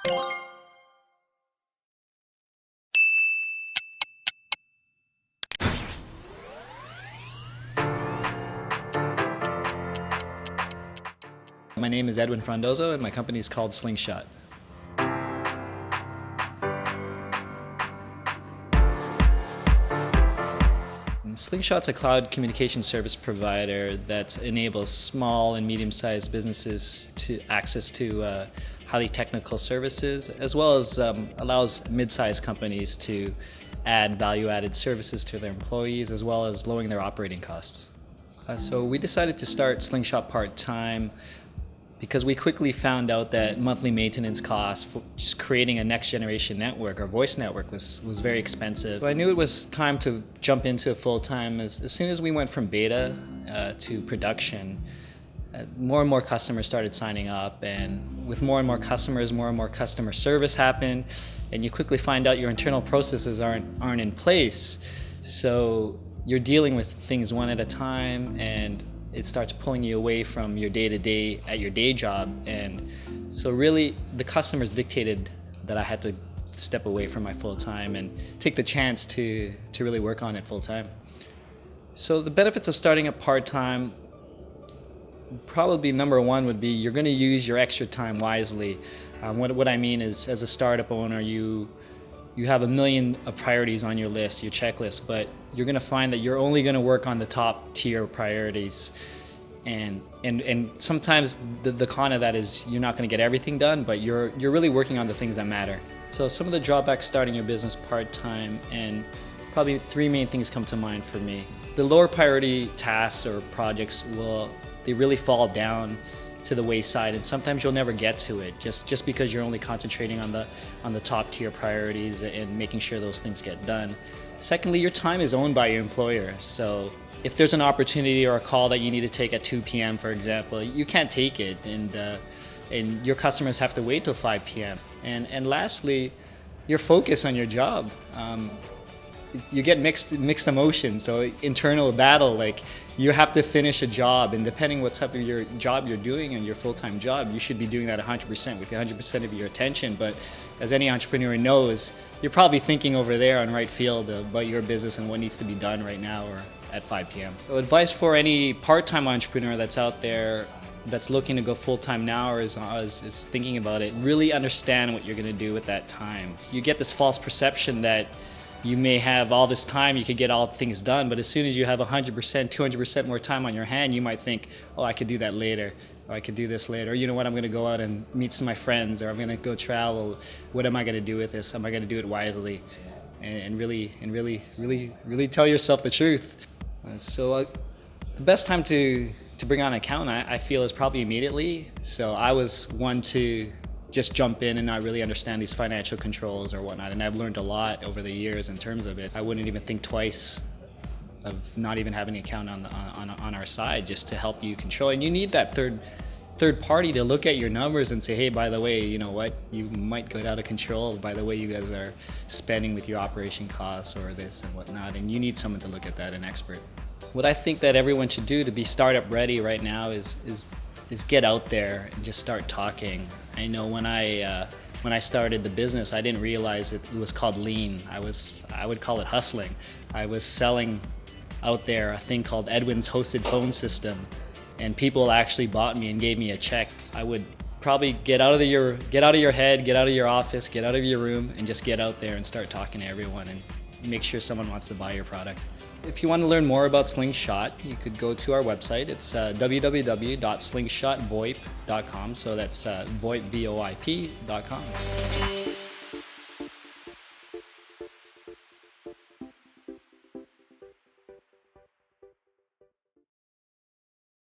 My name is Edwin Frondozo and my company is called Slingshot. Slingshot's a cloud communication service provider that enables small and medium-sized businesses to access to highly technical services, as well as allows mid-sized companies to add value-added services to their employees, as well as lowering their operating costs. So we decided to start Slingshot part-time because we quickly found out that monthly maintenance costs for just creating a next generation network or voice network was very expensive. So I knew it was time to jump into it full time. As soon as we went from beta to production, more and more customers started signing up, and with more and more customers, more and more customer service happened, and you quickly find out your internal processes aren't in place. So you're dealing with things one at a time, and it starts pulling you away from your day-to-day at your day job. And so really the customers dictated that I had to step away from my full-time and take the chance to really work on it full-time. So the benefits of starting at part-time, probably number one would be you're going to use your extra time wisely. What I mean is, as a startup owner, you have a million of priorities on your list, your checklist, but you're going to find that you're only going to work on the top tier priorities. And sometimes the con of that is you're not going to get everything done, but you're really working on the things that matter. So some of the drawbacks starting your business part-time, and probably three main things come to mind for me. The lower priority tasks or projects they really fall down to the wayside, and sometimes you'll never get to it just because you're only concentrating on the top tier priorities and making sure those things get done. Secondly, your time is owned by your employer. So if there's an opportunity or a call that you need to take at 2 p.m., for example, you can't take it, and your customers have to wait till 5 p.m. And lastly, your focus on your job. You get mixed emotions, so internal battle, like you have to finish a job, and depending what type of your job you're doing and your full-time job, you should be doing that 100% with 100% of your attention. But as any entrepreneur knows, you're probably thinking over there on right field about your business and what needs to be done right now or at 5 p.m. So advice for any part-time entrepreneur that's out there that's looking to go full-time now or is thinking about it, really understand what you're going to do with that time. You get this false perception that you may have all this time, you could get all things done, but as soon as you have 100%, 200% more time on your hand, you might think, oh, I could do that later, or I could do this later, or you know what, I'm going to go out and meet some of my friends, or I'm going to go travel. What am I going to do with this? Am I going to do it wisely? And really tell yourself the truth. The best time to bring on an accountant, I feel, is probably immediately. So I was one to just jump in and not really understand these financial controls or whatnot, and I've learned a lot over the years in terms of it. I wouldn't even think twice of not even having an accountant on our side just to help you control. And you need that third party to look at your numbers and say, hey, by the way, you know what, you might get out of control by the way you guys are spending with your operation costs or this and whatnot, and you need someone to look at that, an expert. What I think that everyone should do to be startup ready right now is get out there and just start talking. I know when I started the business, I didn't realize it was called lean. I would call it hustling. I was selling out there a thing called Edwin's hosted phone system, and people actually bought me and gave me a check. I would probably get out of your head, get out of your office, get out of your room, and just get out there and start talking to everyone and make sure someone wants to buy your product. If you want to learn more about Slingshot, you could go to our website. It's www.slingshotvoip.com. So that's VoIP, VoIP.com.